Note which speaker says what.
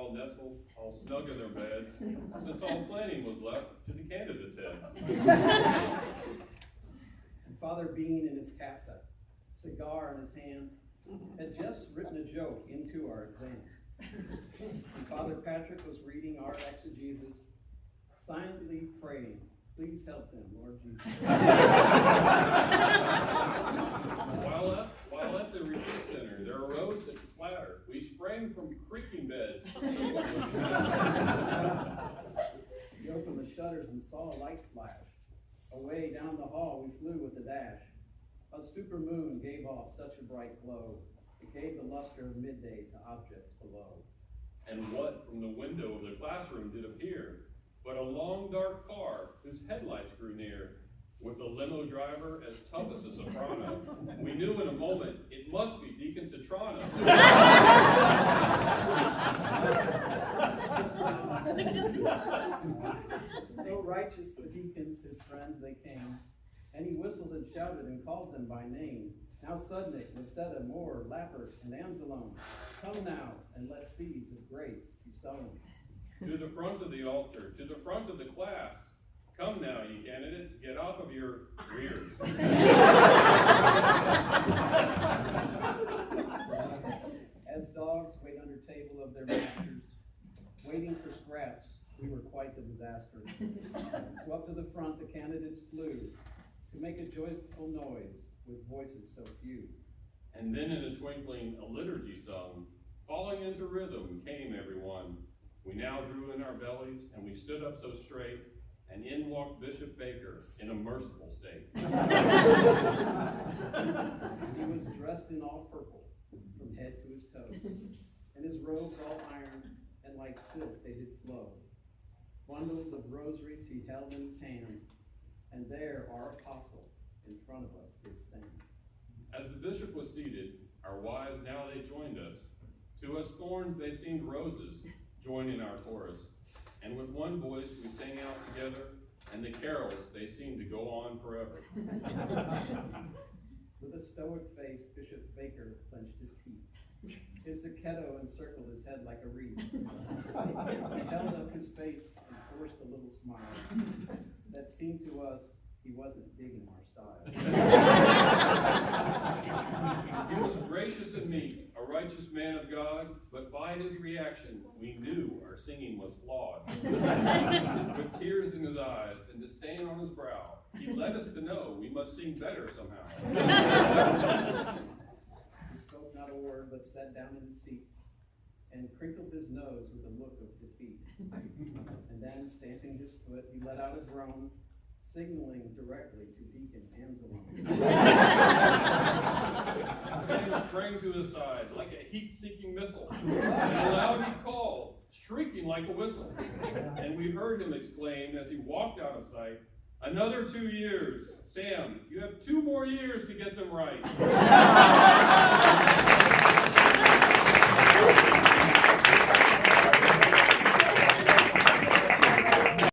Speaker 1: all nestled, all snug in their beds, since all planning was left to the candidates' heads.
Speaker 2: And Father Bean in his casa, cigar in his hand, had just written a joke into our exam. And Father Patrick was reading our exegesis, silently praying, please help them, Lord Jesus.
Speaker 1: While at the retreat center, there arose such a clatter, we sprang from creaking beds.
Speaker 2: We opened the shutters and saw a light flash. Away down the hall we flew with a dash. A super moon gave off such a bright glow, it gave the luster of midday to objects below.
Speaker 1: And what from the window of the classroom did appear, but a long dark car whose headlights grew near, with the limo driver as tough as a soprano. We knew in a moment it must be Deacon Citrano.
Speaker 2: So righteous the deacons, his friends, they came, and he whistled and shouted and called them by name. Now Sudnik, Maceda, Moore, Lappert, and Anzalone, come now and let seeds of grace be sown.
Speaker 1: To the front of the altar, to the front of the class. Come now, ye candidates, get off of your rears.
Speaker 2: As dogs wait under table of their masters, waiting for scraps, we were quite the disaster. So up to the front the candidates flew, to make a joyful noise with voices so few.
Speaker 1: And then in a twinkling, a liturgy sung. Falling into rhythm came everyone. We now drew in our bellies, and we stood up so straight, and in walked Bishop Baker in a merciful state.
Speaker 2: He was dressed in all purple, from head to his toes, and his robes all iron, and like silk they did flow. Bundles of rosaries he held in his hand, and there our apostle in front of us did stand.
Speaker 1: As the bishop was seated, our wives now they joined us. To us thorns they seemed roses, join in our chorus. And with one voice we sang out together, and the carols, they seemed to go on forever.
Speaker 2: With a stoic face, Bishop Baker clenched his teeth. His sacchetto encircled his head like a wreath. He held up his face and forced a little smile that seemed to us he wasn't digging our style.
Speaker 1: He was gracious and meek, a righteous man of God, but by his reaction, we knew our singing was flawed. With tears in his eyes and disdain on his brow, he led us to know we must sing better somehow.
Speaker 2: He spoke not a word, but sat down in his seat and crinkled his nose with a look of defeat. And then, stamping his foot, he let out a groan, signaling directly to Deacon Anzalone.
Speaker 1: Sam sprang to his side like a heat-seeking missile, and aloud he called, shrieking like a whistle. And we heard him exclaim as he walked out of sight, "Another 2 years. Sam, you have 2 more years to get them right."